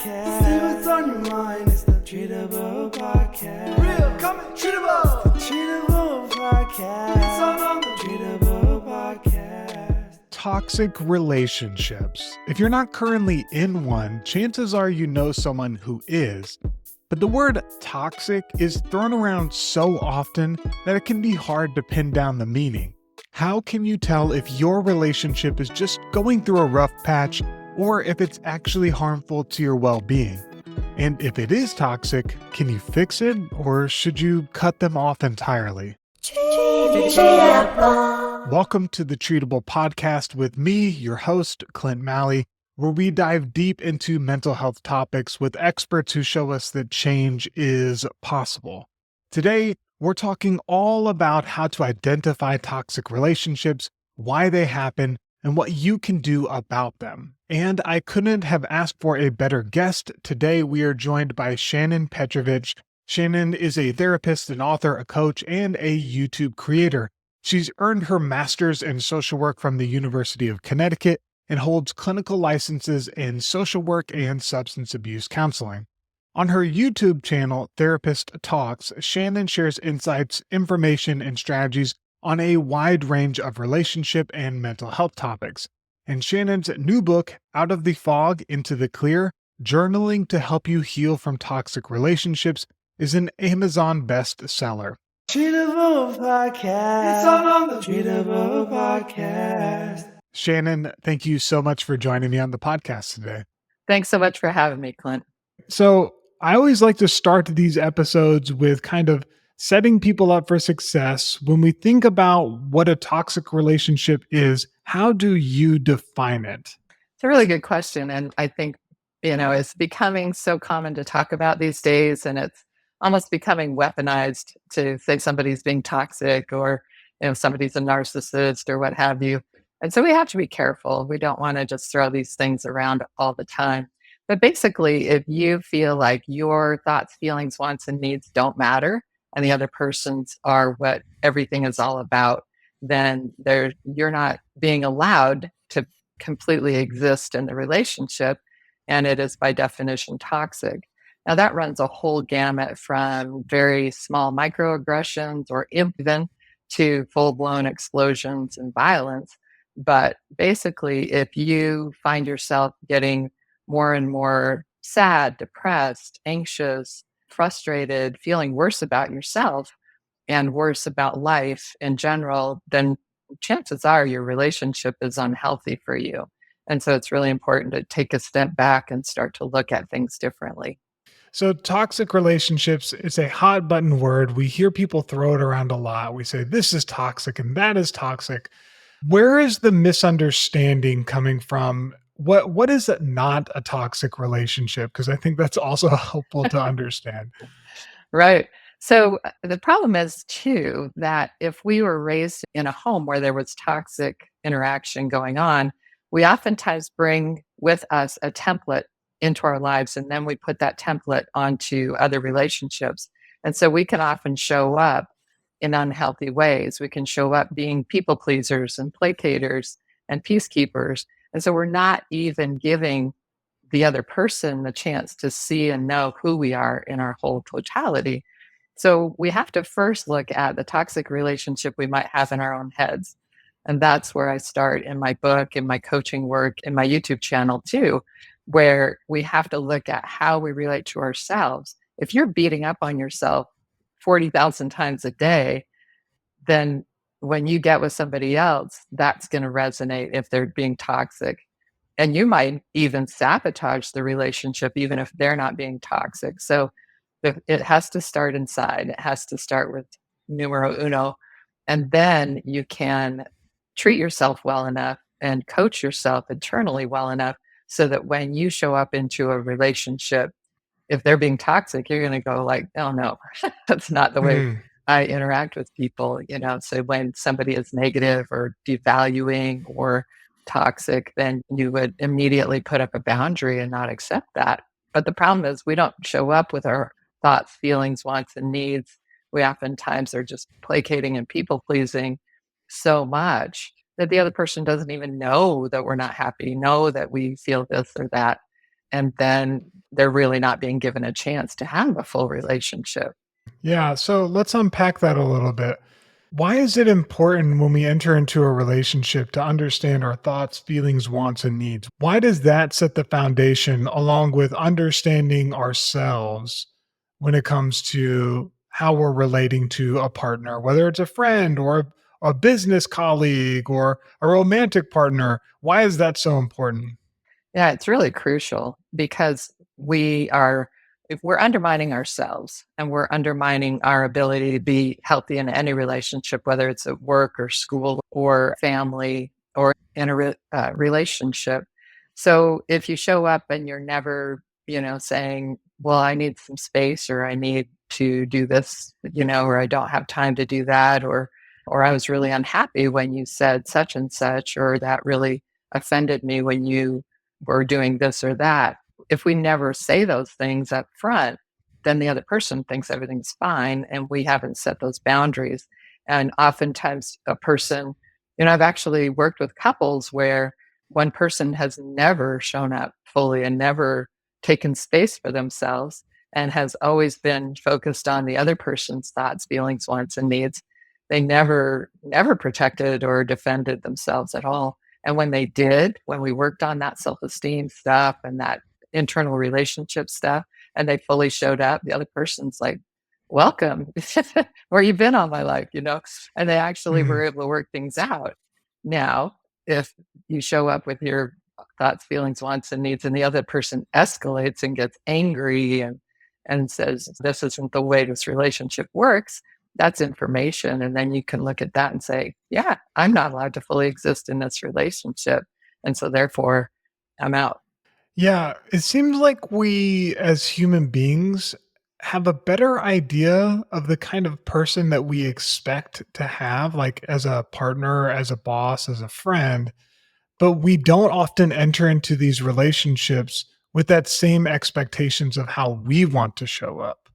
podcast. See what's on your mind. It's the Treatable podcast. Real, coming, Treatable. The Treatable podcast. It's all on the Treatable podcast. Toxic relationships. If you're not currently in one, chances are you know someone who is. But the word toxic is thrown around so often that it can be hard to pin down the meaning. How can you tell if your relationship is just going through a rough patch or if it's actually harmful to your well-being? And if it is toxic, can you fix it or should you cut them off entirely? Welcome to the Treatable podcast with me, your host, Clint Malley, where we dive deep into mental health topics with experts who show us that change is possible. Today, we're talking all about how to identify toxic relationships, why they happen, and what you can do about them. And I couldn't have asked for a better guest. Today, we are joined by Shannon Petrovich. Shannon is a therapist, an author, a coach, and a YouTube creator. She's earned her master's in social work from the University of Connecticut and holds clinical licenses in social work and substance abuse counseling. On her YouTube channel, Therapist Talks, Shannon shares insights, information, and strategies on a wide range of relationship and mental health topics. And Shannon's new book, Out of the Fog into the Clear, Journaling to Help You Heal from Toxic Relationships, is an Amazon bestseller. Treatable podcast. It's all on the Treatable podcast. Shannon, thank you so much for joining me on the podcast today. Thanks so much for having me, Clint. So I always like to start these episodes with kind of setting people up for success. When we think about what a toxic relationship is, how do you define it? It's a really good question. And I think, it's becoming so common to talk about these days, and it's almost becoming weaponized to say somebody's being toxic or, somebody's a narcissist or what have you. And so we have to be careful. We don't want to just throw these things around all the time. But basically, if you feel like your thoughts, feelings, wants, and needs don't matter, and the other person's are what everything is all about, then you're not being allowed to completely exist in the relationship, and it is by definition toxic. Now that runs a whole gamut from very small microaggressions or even to full-blown explosions and violence. But basically, if you find yourself getting more and more sad, depressed, anxious, frustrated, feeling worse about yourself and worse about life in general, then chances are your relationship is unhealthy for you. And so it's really important to take a step back and start to look at things differently. So toxic relationships, it's a hot button word. We hear people throw it around a lot. We say this is toxic and that is toxic. Where is the misunderstanding coming from? What is not a toxic relationship? Because I think that's also helpful to understand. Right. So the problem is too, that if we were raised in a home where there was toxic interaction going on, we oftentimes bring with us a template into our lives, and then we put that template onto other relationships. And so we can often show up in unhealthy ways. We can show up being people pleasers and placaters and peacekeepers. And so we're not even giving the other person the chance to see and know who we are in our whole totality. So we have to first look at the toxic relationship we might have in our own heads. And that's where I start in my book, in my coaching work, in my YouTube channel too, where we have to look at how we relate to ourselves. If you're beating up on yourself 40,000 times a day, then when you get with somebody else, that's going to resonate if they're being toxic. And you might even sabotage the relationship, even if they're not being toxic. So it has to start inside. It has to start with numero uno. And then you can treat yourself well enough and coach yourself internally well enough so that when you show up into a relationship, if they're being toxic, you're going to go like, oh no, that's not the way I interact with people, So when somebody is negative or devaluing or toxic, then you would immediately put up a boundary and not accept that. But the problem is we don't show up with our thoughts, feelings, wants, and needs. We oftentimes are just placating and people pleasing so much that the other person doesn't even know that we're not happy, know that we feel this or that. And then they're really not being given a chance to have a full relationship. Yeah, so let's unpack that a little bit. Why is it important when we enter into a relationship to understand our thoughts, feelings, wants, and needs? Why does that set the foundation along with understanding ourselves when it comes to how we're relating to a partner, whether it's a friend or a business colleague or a romantic partner? Why is that so important? Yeah, it's really crucial because if we're undermining ourselves and we're undermining our ability to be healthy in any relationship, whether it's at work or school or family or in a relationship. So if you show up and you're never, saying, well, I need some space or I need to do this, or I don't have time to do that, or I was really unhappy when you said such and such, or that really offended me when you were doing this or that. If we never say those things up front, then the other person thinks everything's fine and we haven't set those boundaries. And oftentimes, a person, I've actually worked with couples where one person has never shown up fully and never taken space for themselves and has always been focused on the other person's thoughts, feelings, wants, and needs. They never protected or defended themselves at all. And when they did, when we worked on that self-esteem stuff and that internal relationship stuff, and they fully showed up, the other person's like, welcome, where you been all my life, and they actually Mhm. were able to work things out. Now, if you show up with your thoughts, feelings, wants, and needs, and the other person escalates and gets angry and says, this isn't the way this relationship works, that's information. And then you can look at that and say, yeah, I'm not allowed to fully exist in this relationship. And so therefore, I'm out. Yeah, it seems like we as human beings have a better idea of the kind of person that we expect to have, like as a partner, as a boss, as a friend, but we don't often enter into these relationships with that same expectations of how we want to show up.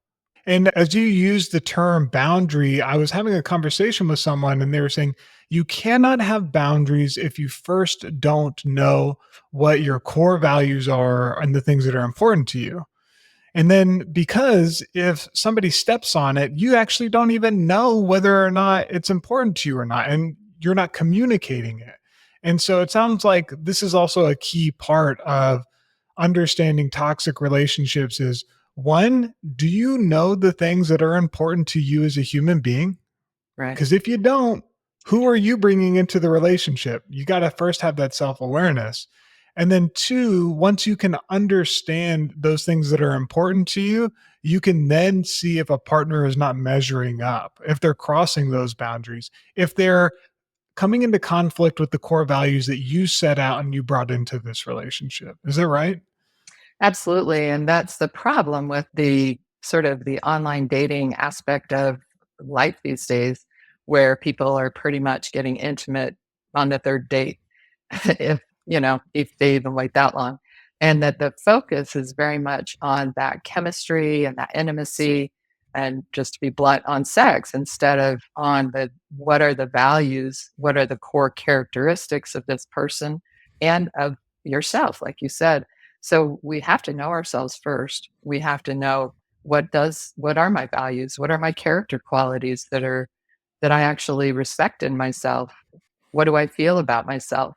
And as you use the term boundary, I was having a conversation with someone and they were saying, you cannot have boundaries if you first don't know what your core values are and the things that are important to you. And then because if somebody steps on it, you actually don't even know whether or not it's important to you or not. And you're not communicating it. And so it sounds like this is also a key part of understanding toxic relationships is one, do you know the things that are important to you as a human being? Right. Because if you don't, who are you bringing into the relationship? You got to first have that self awareness. And then, two, once you can understand those things that are important to you, you can then see if a partner is not measuring up, if they're crossing those boundaries, if they're coming into conflict with the core values that you set out and you brought into this relationship. Is that right? Absolutely. And that's the problem with the sort of the online dating aspect of life these days, where people are pretty much getting intimate on the third date, if they even wait that long. And that the focus is very much on that chemistry and that intimacy and just to be blunt on sex instead of on the what are the values, what are the core characteristics of this person and of yourself, like you said. So we have to know ourselves first. We have to know what are my values? What are my character qualities that I actually respect in myself? What do I feel about myself?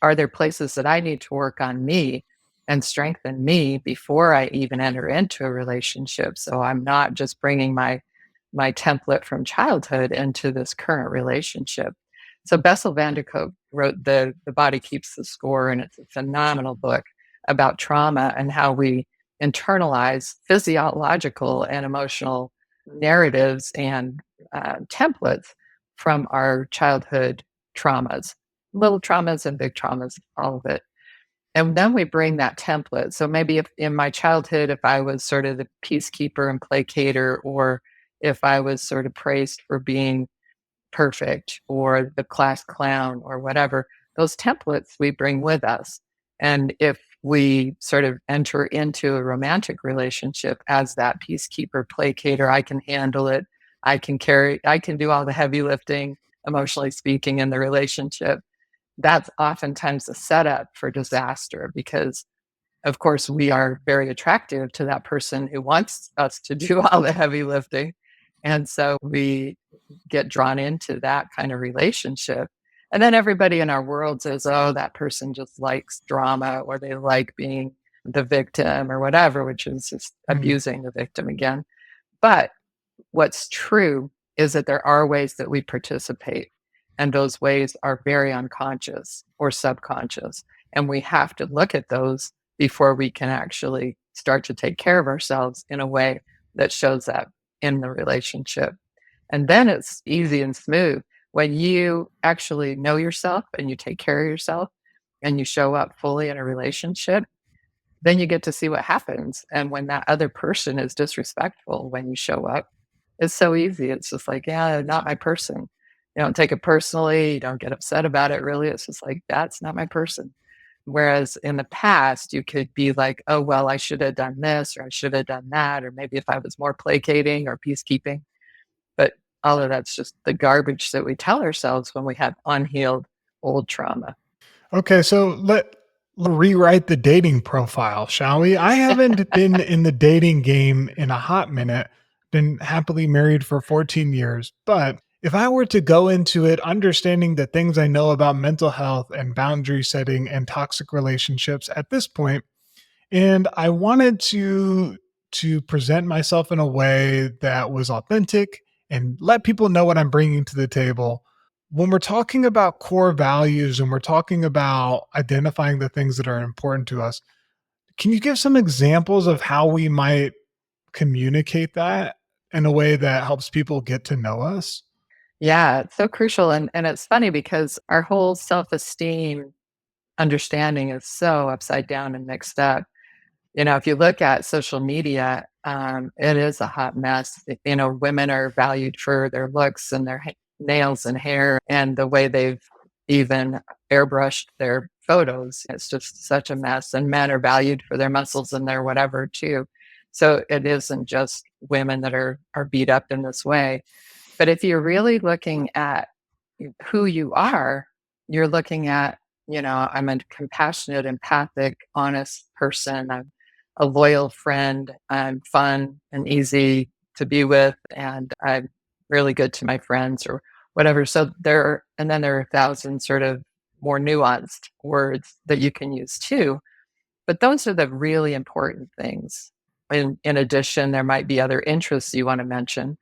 Are there places that I need to work on me and strengthen me before I even enter into a relationship? So I'm not just bringing my template from childhood into this current relationship. So Bessel van der Kolk wrote the Body Keeps the Score, and it's a phenomenal book about trauma and how we internalize physiological and emotional narratives and templates from our childhood traumas, little traumas and big traumas, all of it. And then we bring that template. So maybe if in my childhood, if I was sort of the peacekeeper and placater, or if I was sort of praised for being perfect or the class clown or whatever, those templates we bring with us. And if we sort of enter into a romantic relationship as that peacekeeper, placater, I can handle it. I can do all the heavy lifting, emotionally speaking, in the relationship. That's oftentimes a setup for disaster because of course, we are very attractive to that person who wants us to do all the heavy lifting. And so we get drawn into that kind of relationship. And then everybody in our world says, oh, that person just likes drama or they like being the victim or whatever, which is just Mm. abusing the victim again. But what's true is that there are ways that we participate, and those ways are very unconscious or subconscious. And we have to look at those before we can actually start to take care of ourselves in a way that shows up in the relationship. And then it's easy and smooth. When you actually know yourself and you take care of yourself and you show up fully in a relationship, then you get to see what happens. And when that other person is disrespectful when you show up, it's so easy. It's just like, yeah, not my person. You don't take it personally. You don't get upset about it, really. It's just like, that's not my person. Whereas in the past, you could be like, oh, well, I should have done this or I should have done that. Or maybe if I was more placating or peacekeeping. But all of that's just the garbage that we tell ourselves when we have unhealed old trauma. Okay, so let's rewrite the dating profile, shall we? I haven't been in the dating game in a hot minute, been happily married for 14 years, but if I were to go into it understanding the things I know about mental health and boundary setting and toxic relationships at this point, and I wanted to present myself in a way that was authentic and let people know what I'm bringing to the table. When we're talking about core values and we're talking about identifying the things that are important to us, can you give some examples of how we might communicate that in a way that helps people get to know us? Yeah, it's so crucial. And it's funny because our whole self esteem understanding is so upside down and mixed up. If you look at social media, it is a hot mess. Women are valued for their looks and their nails and hair and the way they've even airbrushed their photos. It's just such a mess. And men are valued for their muscles and their whatever too. So it isn't just women that are beat up in this way. But if you're really looking at who you are, you're looking at, I'm a compassionate, empathic, honest person. I'm a loyal friend. I'm fun and easy to be with, and I'm really good to my friends or whatever. And then there are a thousand sort of more nuanced words that you can use too. But those are the really important things. In addition, there might be other interests you want to mention.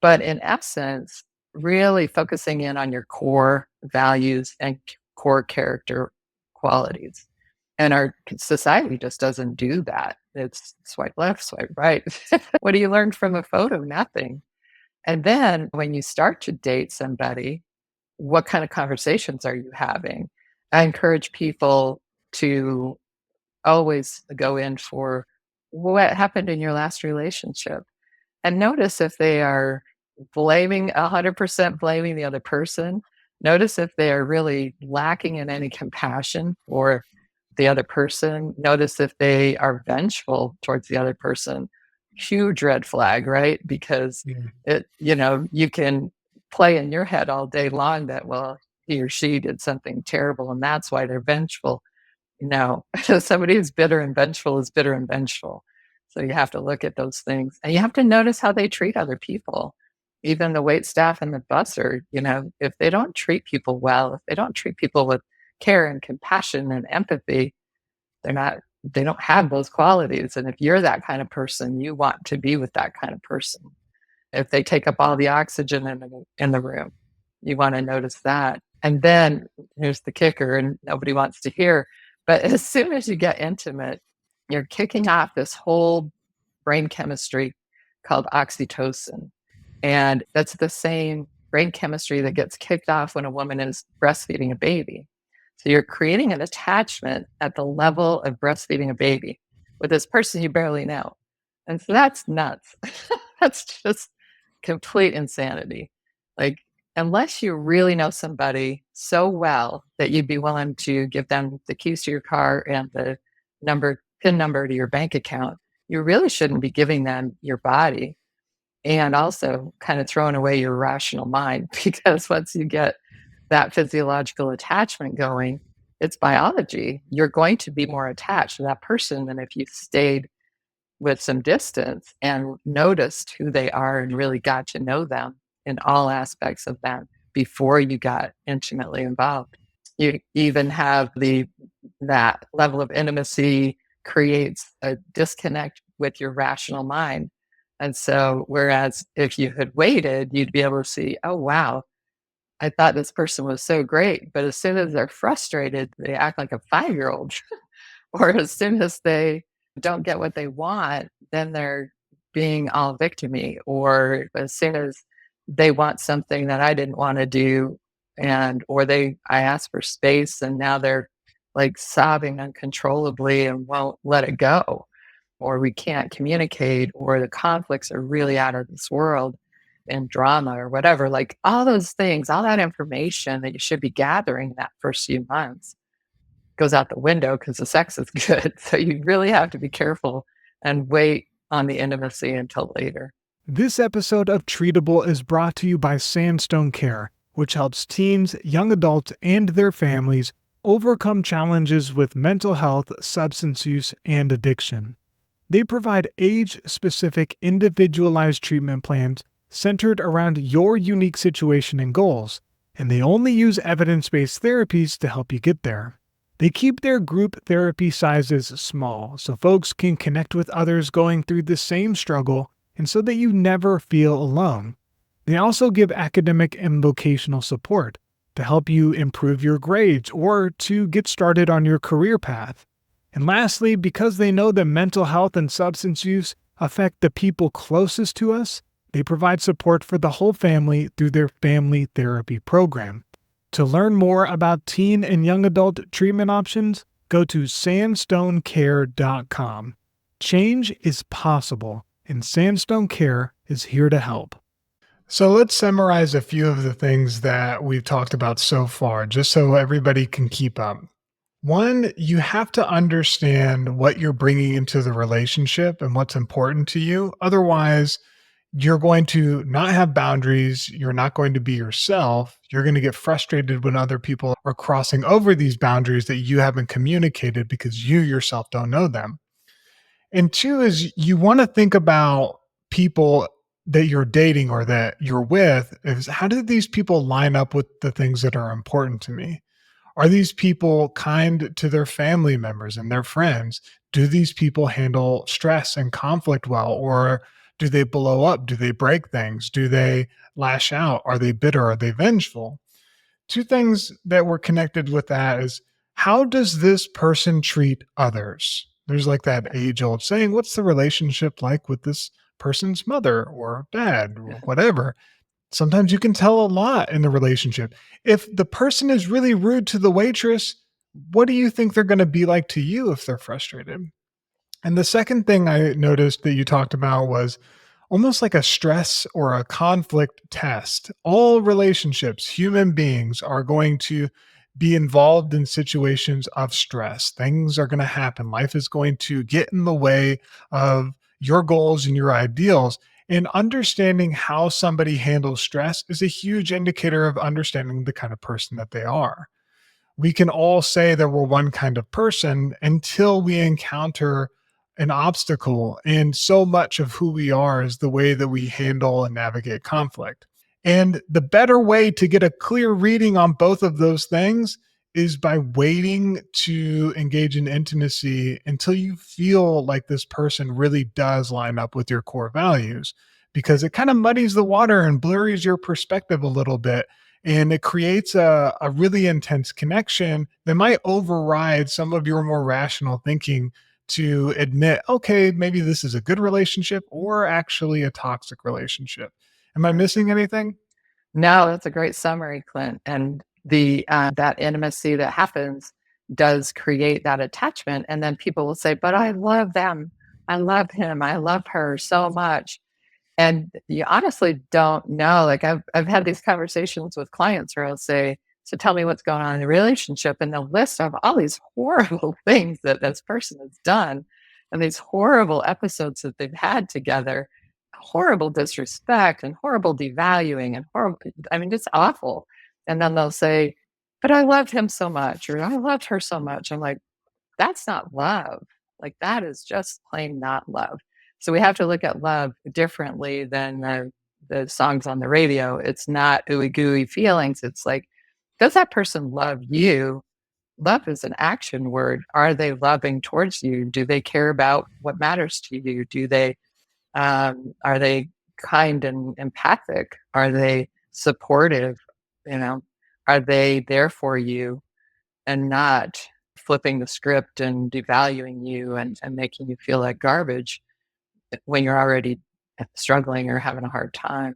But in essence, really focusing in on your core values and core character qualities. And our society just doesn't do that. It's swipe left, swipe right. What do you learn from a photo? Nothing. And then when you start to date somebody, what kind of conversations are you having? I encourage people to always go in for what happened in your last relationship and notice if they are 100% blaming the other person. Notice if they are really lacking in any compassion for the other person. Notice if they are vengeful towards the other person. Huge red flag, right? Because Yeah. you can play in your head all day long that, well, he or she did something terrible and that's why they're vengeful. No, somebody who's bitter and vengeful is bitter and vengeful. So you have to look at those things and you have to notice how they treat other people. Even the wait staff and the busser, if they don't treat people well, if they don't treat people with care and compassion and empathy, they don't have those qualities. And if you're that kind of person, you want to be with that kind of person. If they take up all the oxygen in the room, you want to notice that. And then here's the kicker, and nobody wants to hear. But as soon as you get intimate, you're kicking off this whole brain chemistry called oxytocin. And that's the same brain chemistry that gets kicked off when a woman is breastfeeding a baby. So you're creating an attachment at the level of breastfeeding a baby with this person you barely know. And so that's nuts. That's just complete insanity. Like, unless you really know somebody so well that you'd be willing to give them the keys to your car and the PIN number to your bank account, you really shouldn't be giving them your body and also kind of throwing away your rational mind because once you get that physiological attachment going, it's biology. You're going to be more attached to that person than if you stayed with some distance and noticed who they are and really got to know them in all aspects of them before you got intimately involved. You even have that level of intimacy creates a disconnect with your rational mind. And so, whereas if you had waited, you'd be able to see, oh, wow, I thought this person was so great. But as soon as they're frustrated, they act like a 5-year old. Or as soon as they don't get what they want, then they're being all victimy. Or as soon as they want something that I didn't want to do, I asked for space and now they're like sobbing uncontrollably and won't let it go, or we can't communicate, or the conflicts are really out of this world and drama or whatever, like all those things, all that information that you should be gathering that first few months goes out the window because the sex is good. So you really have to be careful and wait on the intimacy until later. This episode of Treatable is brought to you by Sandstone Care, which helps teens, young adults, and their families overcome challenges with mental health, substance use, and addiction. They provide age-specific, individualized treatment plans centered around your unique situation and goals, and they only use evidence-based therapies to help you get there. They keep their group therapy sizes small so folks can connect with others going through the same struggle and so that you never feel alone. They also give academic and vocational support to help you improve your grades or to get started on your career path. And lastly, because they know that mental health and substance use affect the people closest to us, they provide support for the whole family through their family therapy program. To learn more about teen and young adult treatment options, go to sandstonecare.com. Change is possible, and Sandstone Care is here to help. So let's summarize a few of the things that we've talked about so far, just so everybody can keep up. One, you have to understand what you're bringing into the relationship and what's important to you. Otherwise, you're going to not have boundaries. You're not going to be yourself. You're going to get frustrated when other people are crossing over these boundaries that you haven't communicated because you yourself don't know them. And two is you want to think about people that you're dating or that you're with is how do these people line up with the things that are important to me? Are these people kind to their family members and their friends? Do these people handle stress and conflict well? Or do they blow up? Do they break things? Do they lash out? Are they bitter? Are they vengeful? Two things that were connected with that is how does this person treat others? There's like that age old saying, what's the relationship like with this person's mother or dad or whatever? Sometimes you can tell a lot in the relationship. If the person is really rude to the waitress, what do you think they're going to be like to you if they're frustrated? And the second thing I noticed that you talked about was almost like a stress or a conflict test. All relationships, human beings are going to be involved in situations of stress. Things are going to happen. Life is going to get in the way of your goals and your ideals. And understanding how somebody handles stress is a huge indicator of understanding the kind of person that they are. We can all say that we're one kind of person until we encounter an obstacle. And so much of who we are is the way that we handle and navigate conflict. And the better way to get a clear reading on both of those things is by waiting to engage in intimacy until you feel like this person really does line up with your core values, because it kind of muddies the water and blurs your perspective a little bit. And it creates a really intense connection that might override some of your more rational thinking to admit, okay, maybe this is a good relationship or actually a toxic relationship. Am I missing anything? No, that's a great summary, Clint. And the that intimacy that happens does create that attachment. And then people will say, "But I love them. I love him. I love her so much." And you honestly don't know. Like I've had these conversations with clients where I'll say, "So tell me what's going on in the relationship," and they'll list off all these horrible things that this person has done, and these horrible episodes that they've had together, horrible disrespect and horrible devaluing and horrible. I mean, it's awful. And then they'll say, but I loved him so much, or I loved her so much. I'm like, that's not love. Like that is just plain not love. So we have to look at love differently than the songs on the radio. It's not ooey gooey feelings. It's like, does that person love you? Love is an action word. Are they loving towards you? Do they care about what matters to you? Are they kind and empathic? Are they supportive? You know, are they there for you and not flipping the script and devaluing you and making you feel like garbage when you're already struggling or having a hard time?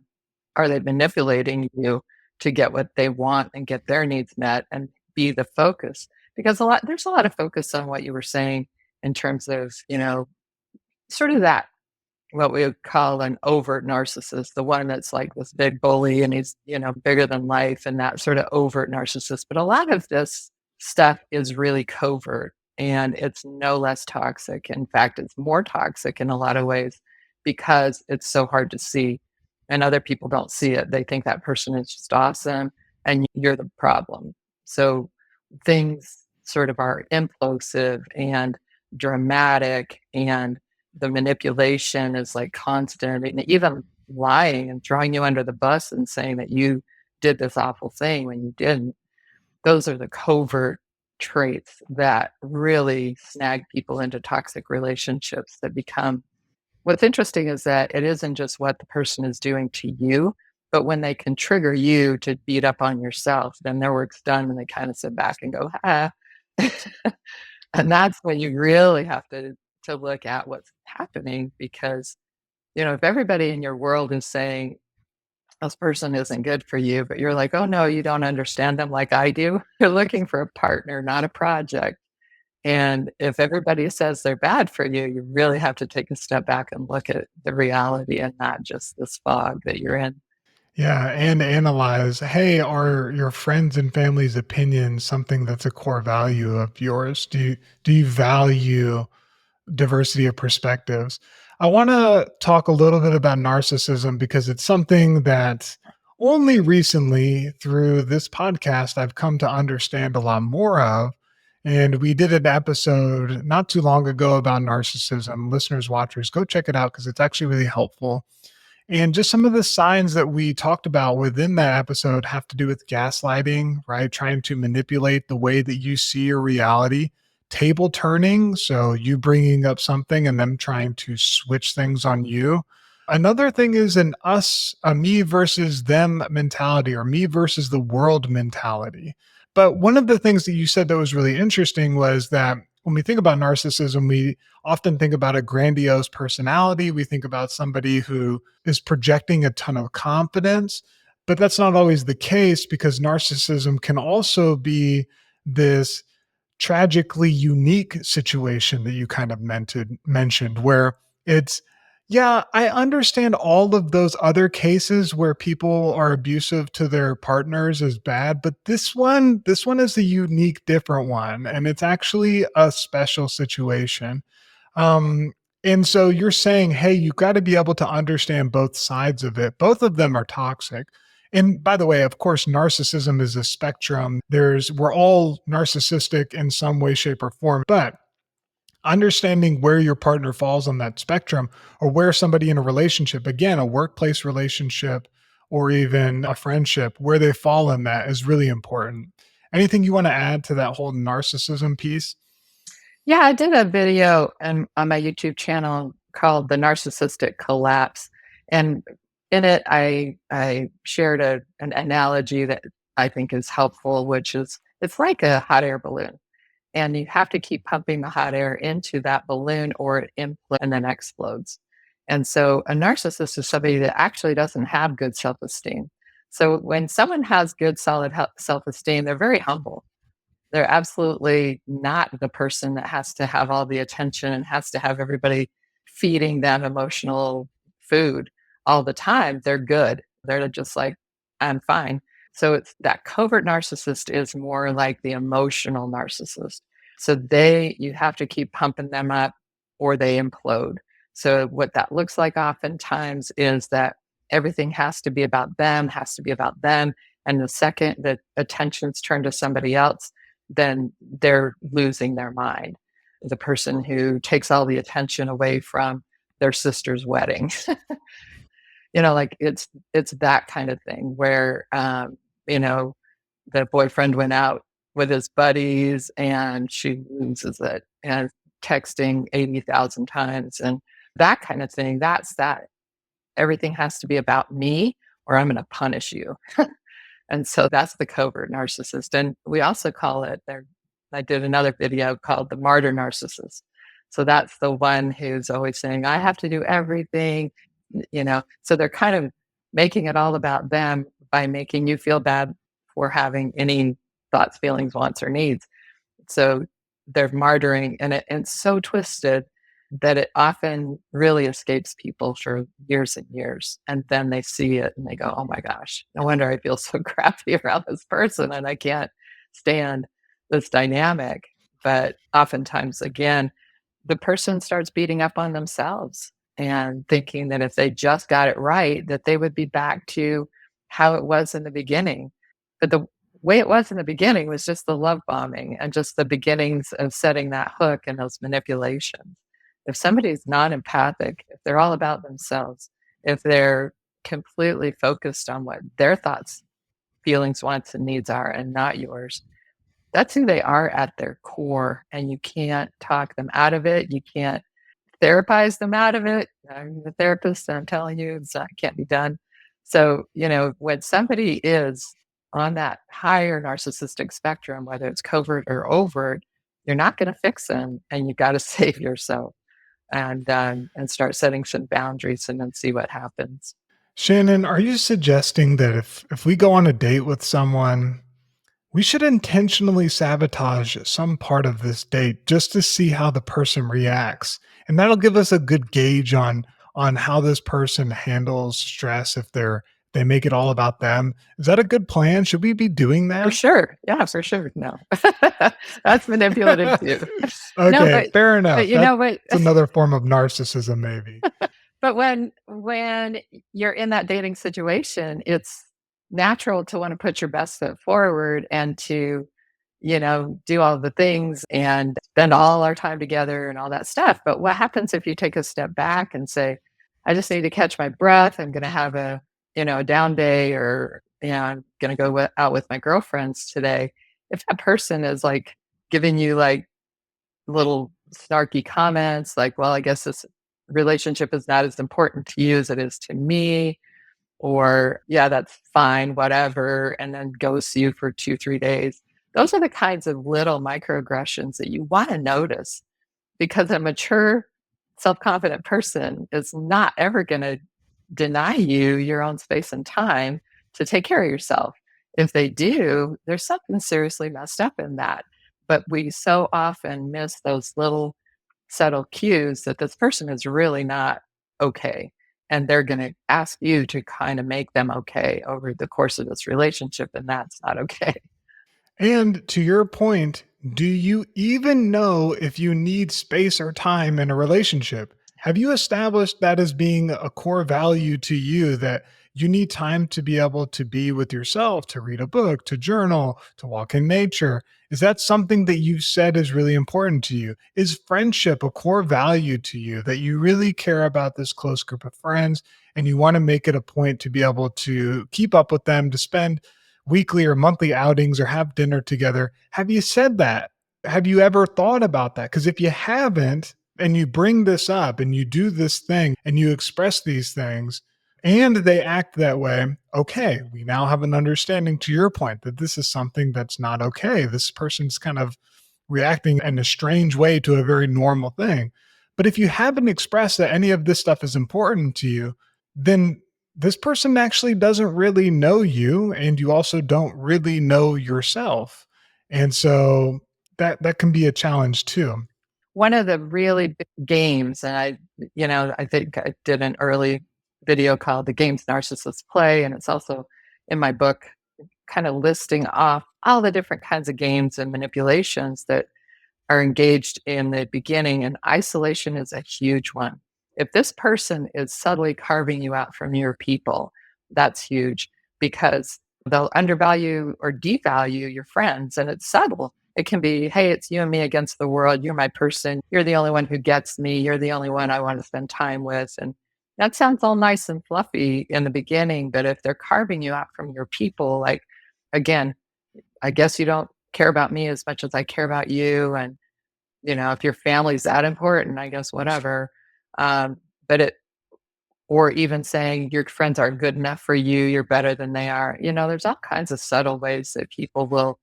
Are they manipulating you to get what they want and get their needs met and be the focus? Because there's a lot of focus on what you were saying in terms of, sort of that what we would call an overt narcissist, the one that's like this big bully and he's, bigger than life and that sort of overt narcissist. But a lot of this stuff is really covert and it's no less toxic. In fact, it's more toxic in a lot of ways because it's so hard to see and other people don't see it. They think that person is just awesome and you're the problem. So things sort of are implosive and dramatic and the manipulation is like constant, and even lying and throwing you under the bus and saying that you did this awful thing when you didn't. Those are the covert traits that really snag people into toxic relationships that become. What's interesting is that it isn't just what the person is doing to you, but when they can trigger you to beat up on yourself, then their work's done and they kind of sit back and go, ah. And that's when you really have to look at what's happening because, if everybody in your world is saying this person isn't good for you, but you're like, oh no, you don't understand them like I do. You're looking for a partner, not a project. And if everybody says they're bad for you, you really have to take a step back and look at the reality and not just this fog that you're in. Yeah, and analyze, hey, are your friends and family's opinions something that's a core value of yours? Do you value diversity of perspectives? I want to talk a little bit about narcissism because it's something that only recently through this podcast I've come to understand a lot more of. And we did an episode not too long ago about narcissism. Listeners, watchers, go check it out because it's actually really helpful. And just some of the signs that we talked about within that episode have to do with gaslighting, right? Trying to manipulate the way that you see your reality, table turning. So you bringing up something and them trying to switch things on you. Another thing is a me versus them mentality or me versus the world mentality. But one of the things that you said that was really interesting was that when we think about narcissism, we often think about a grandiose personality. We think about somebody who is projecting a ton of confidence, but that's not always the case because narcissism can also be this tragically unique situation that you kind of mentioned where it's, yeah, I understand all of those other cases where people are abusive to their partners is bad, but this one is a unique different one and it's actually a special situation. um, and so you're saying, hey, you got to be able to understand both sides of it. Both of them are toxic. And by the way, of course, narcissism is a spectrum. We're all narcissistic in some way, shape, or form, but understanding where your partner falls on that spectrum or where somebody in a relationship, again, a workplace relationship or even a friendship, where they fall in that is really important. Anything you want to add to that whole narcissism piece? Yeah, I did a video on my YouTube channel called "The Narcissistic Collapse," and in it, I shared an analogy that I think is helpful, which is it's like a hot air balloon, and you have to keep pumping the hot air into that balloon, or it inflates and then explodes. And so, a narcissist is somebody that actually doesn't have good self esteem. So, when someone has good, solid self esteem, they're very humble. They're absolutely not the person that has to have all the attention and has to have everybody feeding them emotional food all the time. They're good. They're just like, I'm fine. So it's that covert narcissist is more like the emotional narcissist. So you have to keep pumping them up or they implode. So what that looks like oftentimes is that everything has to be about them, has to be about them. And the second that attention's turned to somebody else, then they're losing their mind. The person who takes all the attention away from their sister's wedding. Like it's that kind of thing where you know, the boyfriend went out with his buddies and she loses it and texting 80,000 times and that kind of thing. That's that. Everything has to be about me or I'm going to punish you. And so that's the covert narcissist. And we also call it there. I did another video called the martyr narcissist. So that's the one who's always saying, I have to do everything. So they're kind of making it all about them by making you feel bad for having any thoughts, feelings, wants, or needs. So they're martyring, and it's so twisted that it often really escapes people for years and years. And then they see it and they go, oh my gosh, no wonder I feel so crappy around this person and I can't stand this dynamic. But oftentimes, again, the person starts beating up on themselves and thinking that if they just got it right, that they would be back to how it was in the beginning. But the way it was in the beginning was just the love bombing and just the beginnings of setting that hook and those manipulations. If somebody's non-empathic, if they're all about themselves, if they're completely focused on what their thoughts, feelings, wants, and needs are and not yours, that's who they are at their core. And you can't talk them out of it. You can't therapize them out of it. I'm the therapist and I'm telling you it can't be done. So, when somebody is on that higher narcissistic spectrum, whether it's covert or overt, you're not going to fix them and you've got to save yourself and start setting some boundaries and then see what happens. Shannon, are you suggesting that if we go on a date with someone, we should intentionally sabotage some part of this date just to see how the person reacts? And that'll give us a good gauge on how this person handles stress if they make it all about them. Is that a good plan? Should we be doing For that? sure. Yeah, for sure. No, that's manipulative too. No, Okay, fair enough. but you That's know what? another form of narcissism, maybe. But when you're in that dating situation, it's natural to want to put your best foot forward and to, do all the things and spend all our time together and all that stuff. But what happens if you take a step back and say, I just need to catch my breath. I'm going to have a down day or, I'm going to go out with my girlfriends today. If that person is like giving you like little snarky comments like, well, I guess this relationship is not as important to you as it is to me, or yeah, that's fine, whatever, and then ghosts you for 2, 3 days. Those are the kinds of little microaggressions that you want to notice because a mature, self confident person is not ever going to deny you your own space and time to take care of yourself. If they do, there's something seriously messed up in that. But we so often miss those little subtle cues that this person is really not okay. And they're going to ask you to kind of make them okay over the course of this relationship. And that's not okay. And to your point, do you even know if you need space or time in a relationship? Have you established that as being a core value to you, that you need time to be able to be with yourself, to read a book, to journal, to walk in nature? Is that something that you've said is really important to you? Is friendship a core value to you, that you really care about this close group of friends and you want to make it a point to be able to keep up with them, to spend weekly or monthly outings or have dinner together? Have you said that? Have you ever thought about that? Because if you haven't, and you bring this up and you do this thing and you express these things and they act that way, okay, we now have an understanding, to your point, that this is something that's not okay. This person's kind of reacting in a strange way to a very normal thing. But if you haven't expressed that any of this stuff is important to you, then this person actually doesn't really know you, and you also don't really know yourself. And so that can be a challenge too. One of the really big games, and I think I did an early video called The Games Narcissists Play, and it's also in my book, kind of listing off all the different kinds of games and manipulations that are engaged in the beginning, and isolation is a huge one. If this person is subtly carving you out from your people, that's huge because They'll undervalue or devalue your friends, and it's subtle. It can be, hey, it's you and me against the world. You're my person. You're the only one who gets me. You're the only one I want to spend time with. And that sounds all nice and fluffy in the beginning, but if they're carving you out from your people, like, again, I guess you don't care about me as much as I care about you. And, if your family's that important, I guess whatever. Um, but or even saying your friends aren't good enough for you, you're better than they are. There's all kinds of subtle ways that people will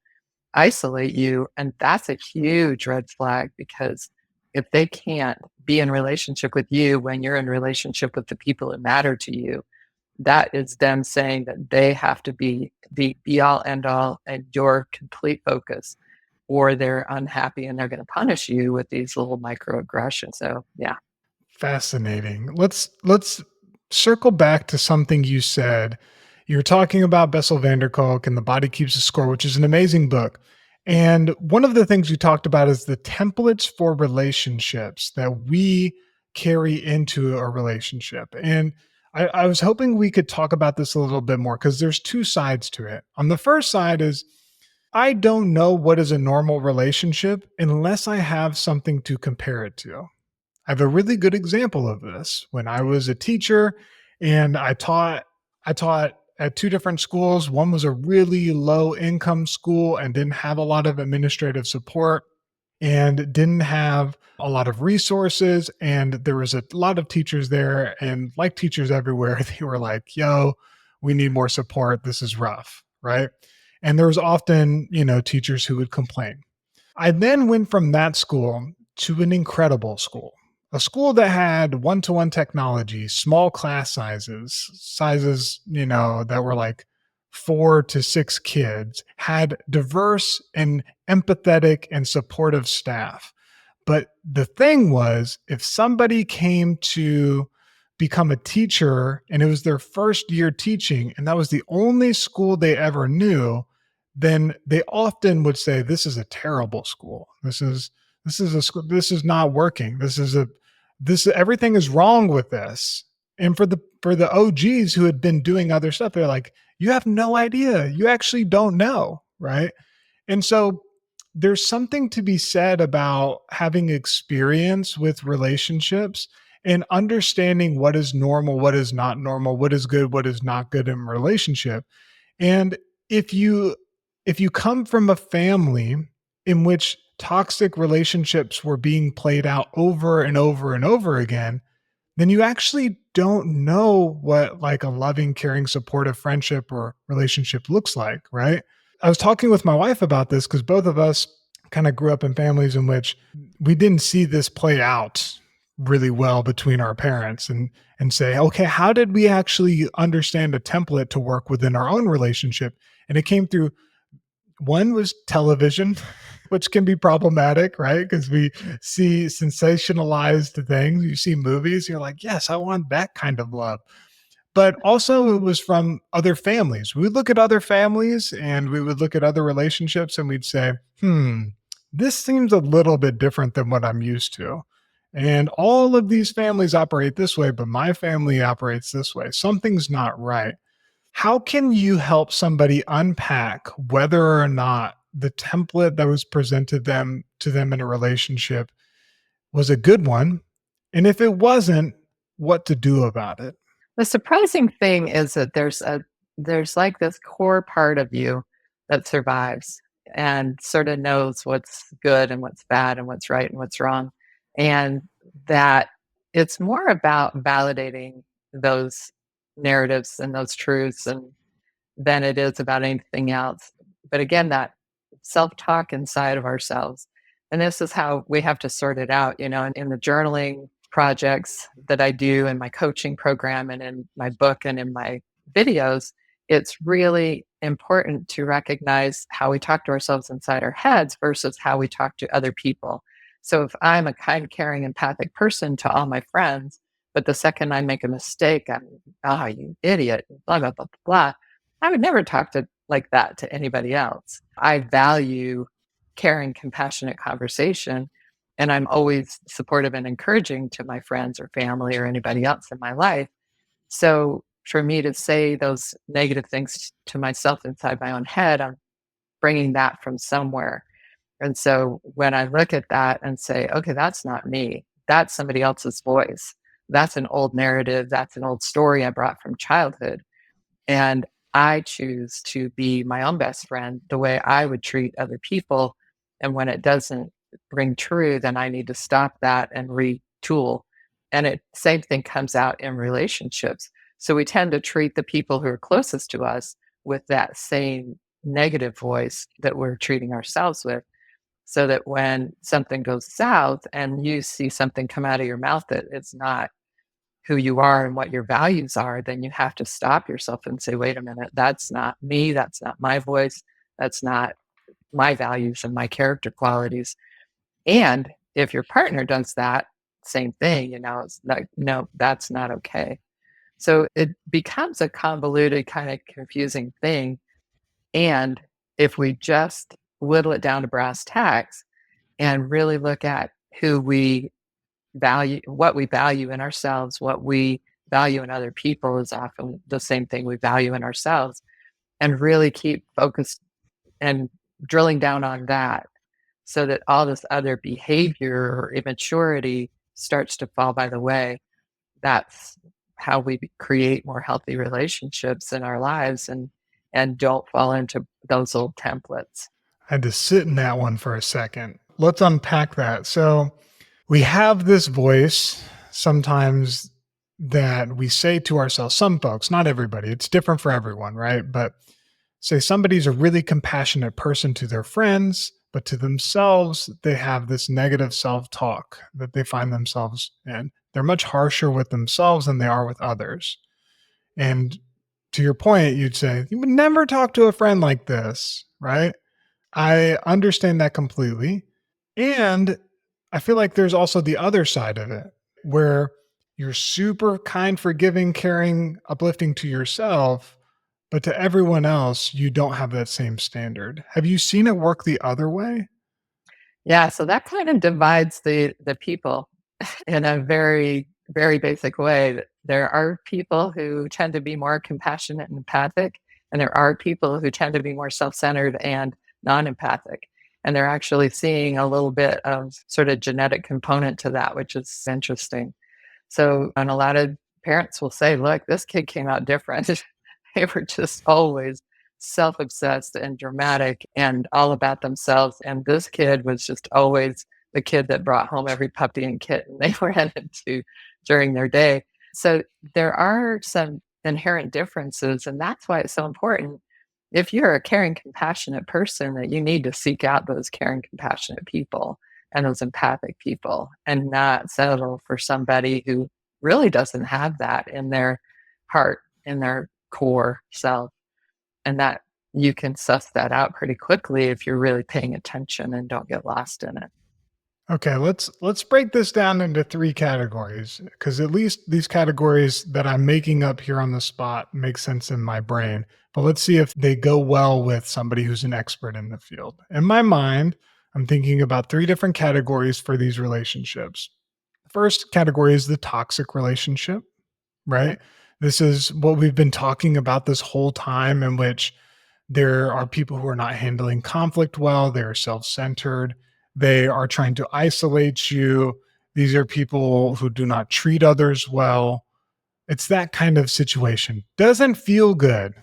isolate you. And that's a huge red flag, because if they can't be in relationship with you when you're in relationship with the people that matter to you, that is them saying that they have to be the be all end all and your complete focus, or they're unhappy and they're going to punish you with these little microaggressions. So, yeah. Fascinating. Let's circle back to something you said. You're talking about Bessel van der Kolk and The Body Keeps the Score, which is an amazing book. And one of the things you talked about is the templates for relationships that we carry into a relationship. And I was hoping we could talk about this a little bit more, because there's two sides to it. On the first side is, I don't know what is a normal relationship unless I have something to compare it to. I have a really good example of this. When I was a teacher and I taught at two different schools. One was a really low income school and didn't have a lot of administrative support and didn't have a lot of resources. And there was a lot of teachers there, and like teachers everywhere, they were like, yo, we need more support. This is rough. Right. And there was often, teachers who would complain. I then went from that school to an incredible school, a school that had one-to-one technology, small class sizes, that were like 4 to 6 kids, had diverse and empathetic and supportive staff. But the thing was, if somebody came to become a teacher and it was their first year teaching, and that was the only school they ever knew, then they often would say, this is a terrible school. This is not working. Everything is wrong with this. And for the OGs who had been doing other stuff, they're like, you have no idea. You actually don't know. Right. And so there's something to be said about having experience with relationships and understanding what is normal, what is not normal, what is good, what is not good in a relationship. And if you come from a family in which toxic relationships were being played out over and over and over again, then you actually don't know what like a loving, caring, supportive friendship or relationship looks like, right? I was talking with my wife about this because both of us kind of grew up in families in which we didn't see this play out really well between our parents, and say, okay, how did we actually understand a template to work within our own relationship? And it came through, one was television, which can be problematic, right? Because we see sensationalized things. You see movies, you're like, yes, I want that kind of love. But also it was from other families. We would look at other families and we would look at other relationships and we'd say, this seems a little bit different than what I'm used to. And all of these families operate this way, but my family operates this way. Something's not right. How can you help somebody unpack whether or not the template that was presented to them in a relationship was a good one? And if it wasn't, what to do about it? The surprising thing is that there's like this core part of you that survives and sort of knows what's good and what's bad and what's right and what's wrong. And that it's more about validating those narratives and those truths than it is about anything else. But again, that self-talk inside of ourselves. And this is how we have to sort it out, in the journaling projects that I do in my coaching program and in my book and in my videos. It's really important to recognize how we talk to ourselves inside our heads versus how we talk to other people. So if I'm a kind, caring, empathic person to all my friends, but the second I make a mistake, I'm, oh, you idiot, blah, blah, blah, blah, blah. I would never talk like that to anybody else. I value caring, compassionate conversation, and I'm always supportive and encouraging to my friends or family or anybody else in my life. So for me to say those negative things to myself inside my own head, I'm bringing that from somewhere. And so when I look at that and say, okay, that's not me, that's somebody else's voice. That's an old narrative. That's an old story I brought from childhood. And I choose to be my own best friend the way I would treat other people. And when it doesn't ring true, then I need to stop that and retool. And it same thing comes out in relationships. So we tend to treat the people who are closest to us with that same negative voice that we're treating ourselves with. So that when something goes south and you see something come out of your mouth that it's not who you are and what your values are, then you have to stop yourself and say, wait a minute, that's not me. That's not my voice. That's not my values and my character qualities. And if your partner does that, same thing, it's like, no, that's not okay. So it becomes a convoluted, kind of confusing thing. And if we just whittle it down to brass tacks and really look at who we value, what we value in ourselves, what we value in other people is often the same thing we value in ourselves, and really keep focused and drilling down on that so that all this other behavior or immaturity starts to fall by the way. That's how we create more healthy relationships in our lives and don't fall into those old templates. I had to sit in that one for a second. Let's unpack that. So we have this voice sometimes that we say to ourselves, some folks, not everybody, it's different for everyone, right? But say somebody's a really compassionate person to their friends, but to themselves, they have this negative self-talk that they find themselves in. They're much harsher with themselves than they are with others. And to your point, you'd say, you would never talk to a friend like this, right? I understand that completely. And I feel like there's also the other side of it where you're super kind, forgiving, caring, uplifting to yourself, but to everyone else, you don't have that same standard. Have you seen it work the other way? Yeah, so that kind of divides the people in a very, very basic way. There are people who tend to be more compassionate and empathic, and there are people who tend to be more self-centered and non-empathic. And they're actually seeing a little bit of sort of genetic component to that, which is interesting. So, and a lot of parents will say, look, this kid came out different. They were just always self-obsessed and dramatic and all about themselves. And this kid was just always the kid that brought home every puppy and kitten they ran into during their day. So there are some inherent differences, and that's why it's so important. If you're a caring, compassionate person, that you need to seek out those caring, compassionate people and those empathic people and not settle for somebody who really doesn't have that in their heart, in their core self. And that you can suss that out pretty quickly if you're really paying attention and don't get lost in it. Okay, let's break this down into three categories because at least these categories that I'm making up here on the spot make sense in my brain. But let's see if they go well with somebody who's an expert in the field. In my mind, I'm thinking about three different categories for these relationships. First category is the toxic relationship, right? This is what we've been talking about this whole time, in which there are people who are not handling conflict well, they're self-centered, they are trying to isolate you. These are people who do not treat others well. It's that kind of situation. Doesn't feel good,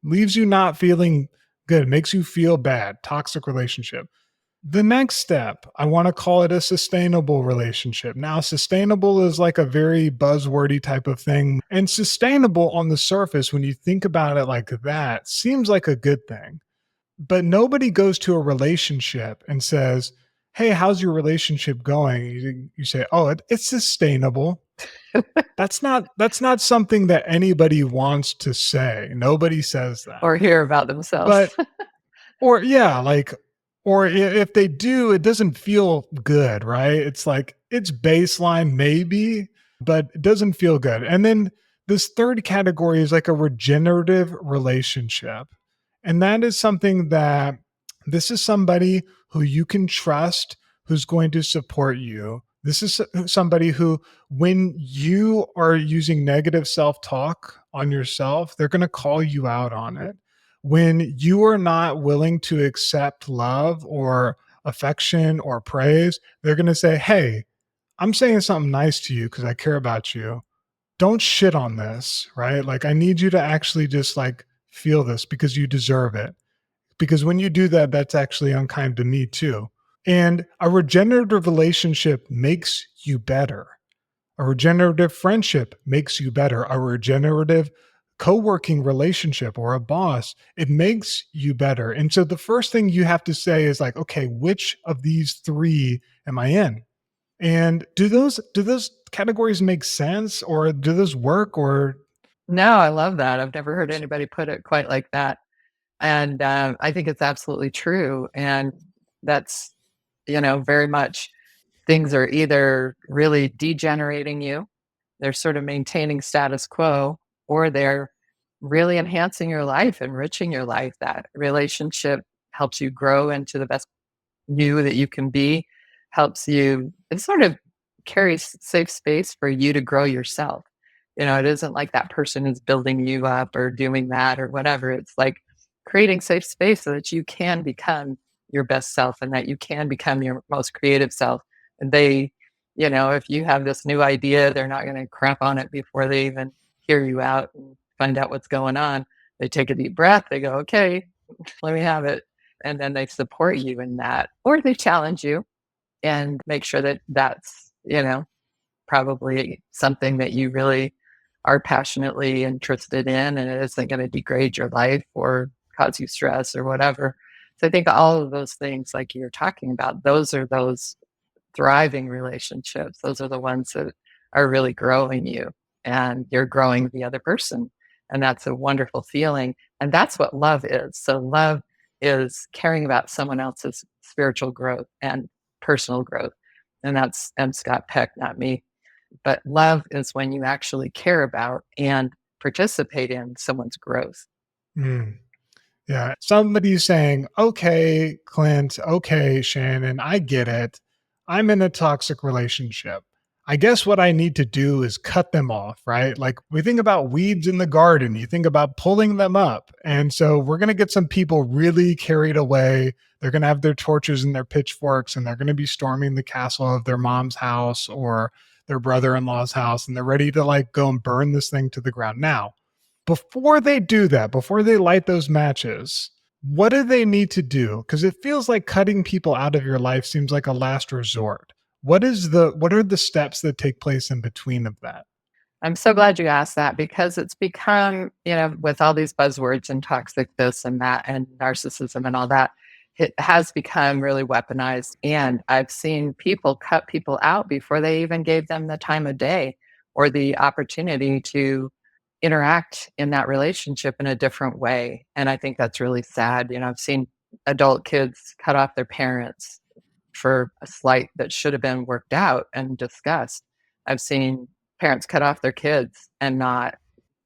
leaves you not feeling good, makes you feel bad. Toxic relationship. The next step, I want to call it a sustainable relationship. Now, sustainable is like a very buzzwordy type of thing. And sustainable on the surface, when you think about it like that, seems like a good thing. But nobody goes to a relationship and says, hey, how's your relationship going? You say, oh, it's sustainable. That's not something that anybody wants to say. Nobody says that. Or hear about themselves. But or yeah, like, or if they do, it doesn't feel good, right? It's like it's baseline maybe, but it doesn't feel good. And then this third category is like a regenerative relationship. And that is something that this is somebody who you can trust, who's going to support you. This is somebody who, when you are using negative self-talk on yourself, they're going to call you out on it. When you are not willing to accept love or affection or praise, they're going to say, hey, I'm saying something nice to you because I care about you. Don't shit on this, right? Like, I need you to actually just like feel this because you deserve it. Because when you do that, that's actually unkind to me too. And a regenerative relationship makes you better. A regenerative friendship makes you better. A regenerative co-working relationship or a boss, it makes you better. And so the first thing you have to say is like, okay, which of these three am I in? And do those categories make sense, or do those work, or No, I love that. I've never heard anybody put it quite like that. And I think it's absolutely true. And that's, very much things are either really degenerating you, they're sort of maintaining status quo, or they're really enhancing your life, enriching your life. That relationship helps you grow into the best you that you can be, helps you, it sort of carries safe space for you to grow yourself. It isn't like that person is building you up or doing that or whatever. It's like creating safe space so that you can become your best self and that you can become your most creative self. And if you have this new idea, they're not going to crap on it before they even hear you out and find out what's going on. They take a deep breath. They go, okay, let me have it. And then they support you in that, or they challenge you and make sure that that's, probably something that you really are passionately interested in and it isn't going to degrade your life or cause you stress or whatever. So I think all of those things, like you're talking about, those are those thriving relationships. Those are the ones that are really growing you and you're growing the other person. And that's a wonderful feeling. And that's what love is. So love is caring about someone else's spiritual growth and personal growth. And that's M. Scott Peck, not me. But love is when you actually care about and participate in someone's growth. mm, yeah, somebody's saying, okay, Clint, okay, Shannon, I get it. I'm in a toxic relationship. I guess what I need to do is cut them off, right? Like, we think about weeds in the garden, you think about pulling them up. And so we're going to get some people really carried away. They're going to have their torches and their pitchforks, and they're going to be storming the castle of their mom's house or their brother-in-law's house. And they're ready to like go and burn this thing to the ground. Now, before they do that, before they light those matches, what do they need to do? Because it feels like cutting people out of your life seems like a last resort. What are the steps that take place in between of that? I'm so glad you asked that because it's become, with all these buzzwords and toxic this and that and narcissism and all that, it has become really weaponized. And I've seen people cut people out before they even gave them the time of day or the opportunity to interact in that relationship in a different way. And I think that's really sad. I've seen adult kids cut off their parents for a slight that should have been worked out and discussed. I've seen parents cut off their kids and not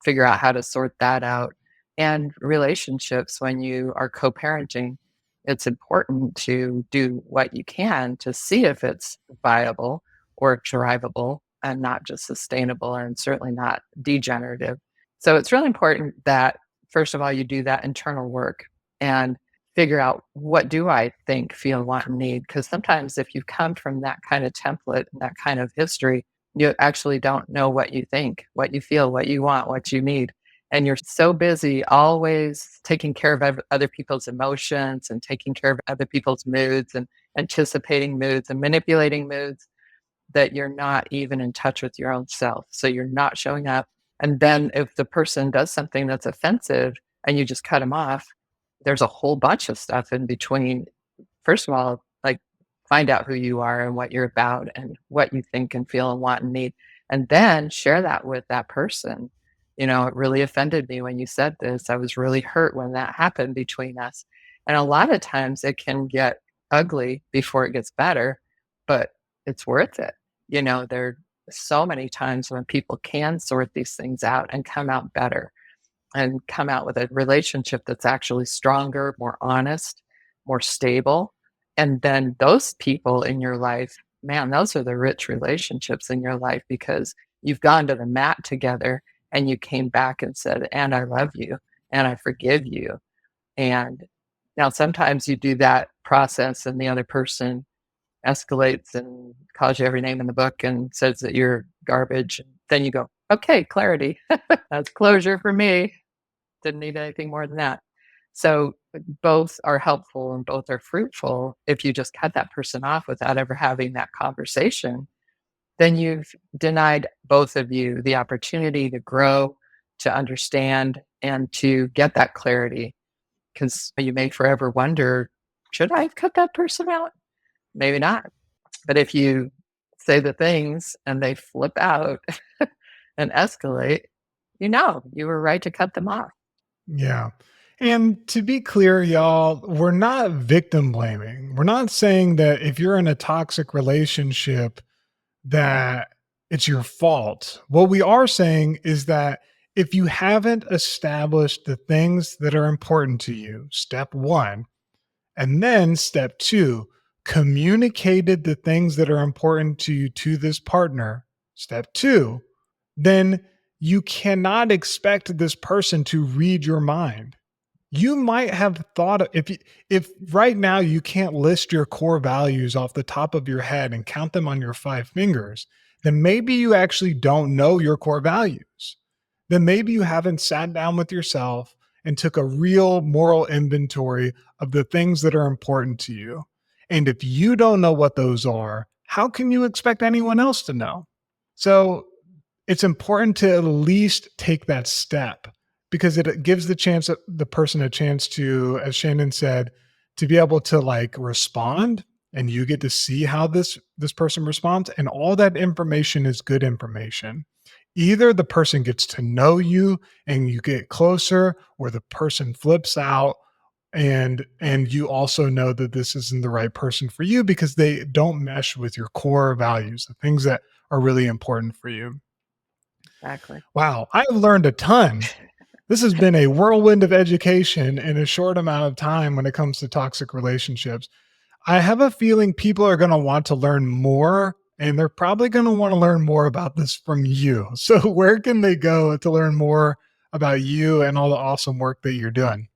figure out how to sort that out. And relationships, when you are co parenting, it's important to do what you can to see if it's viable or drivable and not just sustainable and certainly not degenerative. So it's really important that, first of all, you do that internal work and figure out what do I think, feel, want, and need. Because sometimes if you come from that kind of template and that kind of history, you actually don't know what you think, what you feel, what you want, what you need. And you're so busy always taking care of other people's emotions and taking care of other people's moods and anticipating moods and manipulating moods that you're not even in touch with your own self. So you're not showing up. And then if the person does something that's offensive and you just cut them off, there's a whole bunch of stuff in between. First of all, like find out who you are and what you're about and what you think and feel and want and need. And then share that with that person. It really offended me when you said this. I was really hurt when that happened between us. And a lot of times it can get ugly before it gets better, but it's worth it. There are so many times when people can sort these things out and come out better and come out with a relationship that's actually stronger, more honest, more stable. And then those people in your life, man, those are the rich relationships in your life because you've gone to the mat together and you came back and said, and I love you and I forgive you. And now sometimes you do that process and the other person escalates and calls you every name in the book and says that you're garbage. Then you go, okay, clarity. That's closure for me. Didn't need anything more than that. So both are helpful and both are fruitful. If you just cut that person off without ever having that conversation, then you've denied both of you the opportunity to grow, to understand, and to get that clarity. Because you may forever wonder, should I have cut that person out? Maybe not. But if you say the things and they flip out and escalate, you were right to cut them off. Yeah. And to be clear, y'all, we're not victim blaming. We're not saying that if you're in a toxic relationship that it's your fault. What we are saying is that if you haven't established the things that are important to you, step one, and then step two, communicated the things that are important to you to this partner, step two, then you cannot expect this person to read your mind. You might have thought if right now you can't list your core values off the top of your head and count them on your 5 fingers, then maybe you actually don't know your core values. Then maybe you haven't sat down with yourself and took a real moral inventory of the things that are important to you. And if you don't know what those are, how can you expect anyone else to know? So it's important to at least take that step, because it gives the person a chance to, as Shannon said, to be able to respond, and you get to see how this person responds. And all that information is good information. Either the person gets to know you and you get closer, or the person flips out and you also know that this isn't the right person for you because they don't mesh with your core values, the things that are really important for you. Exactly. Wow, I've learned a ton. This has been a whirlwind of education in a short amount of time when it comes to toxic relationships. I have a feeling people are going to want to learn more, and they're probably going to want to learn more about this from you. So where can they go to learn more about you and all the awesome work that you're doing?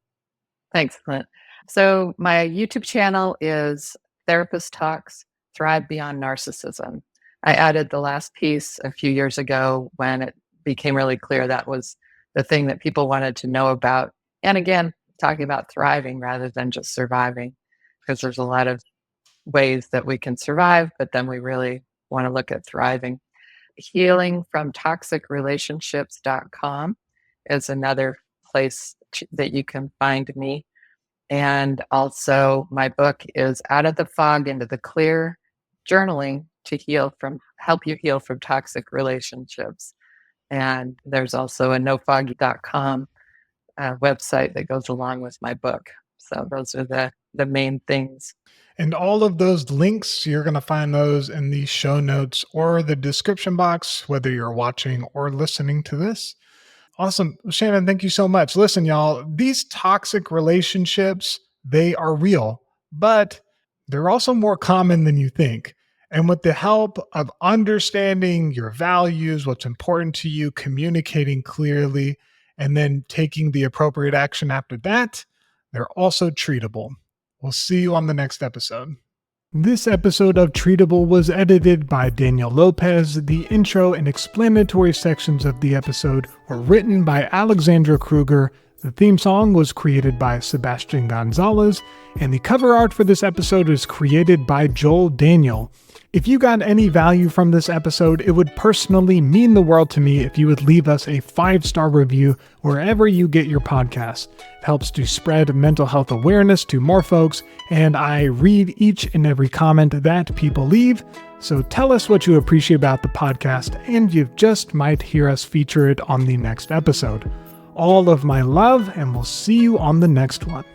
Thanks, Clint. So my YouTube channel is Therapist Talks, Thrive Beyond Narcissism. I added the last piece a few years ago when it became really clear that was the thing that people wanted to know about. And again, talking about thriving rather than just surviving, because there's a lot of ways that we can survive, but then we really want to look at thriving. Healingfromtoxicrelationships.com is another place that you can find me. And also my book is Out of the Fog into the Clear, Journaling to help you heal from toxic relationships. And there's also a nofoggy.com website that goes along with my book. So those are the main things. And all of those links, you're going to find those in the show notes or the description box, whether you're watching or listening to this. Awesome. Shannon, thank you so much. Listen, y'all, these toxic relationships, they are real, but they're also more common than you think. And with the help of understanding your values, what's important to you, communicating clearly, and then taking the appropriate action after that, they're also treatable. We'll see you on the next episode. This episode of Treatable was edited by Daniel Lopez. The intro and explanatory sections of the episode were written by Alexandra Kruger. The theme song was created by Sebastian Gonzalez, and the cover art for this episode is created by Joel Daniel. If you got any value from this episode, it would personally mean the world to me if you would leave us a 5-star review wherever you get your podcast. It helps to spread mental health awareness to more folks, and I read each and every comment that people leave. So tell us what you appreciate about the podcast, and you just might hear us feature it on the next episode. All of my love, and we'll see you on the next one.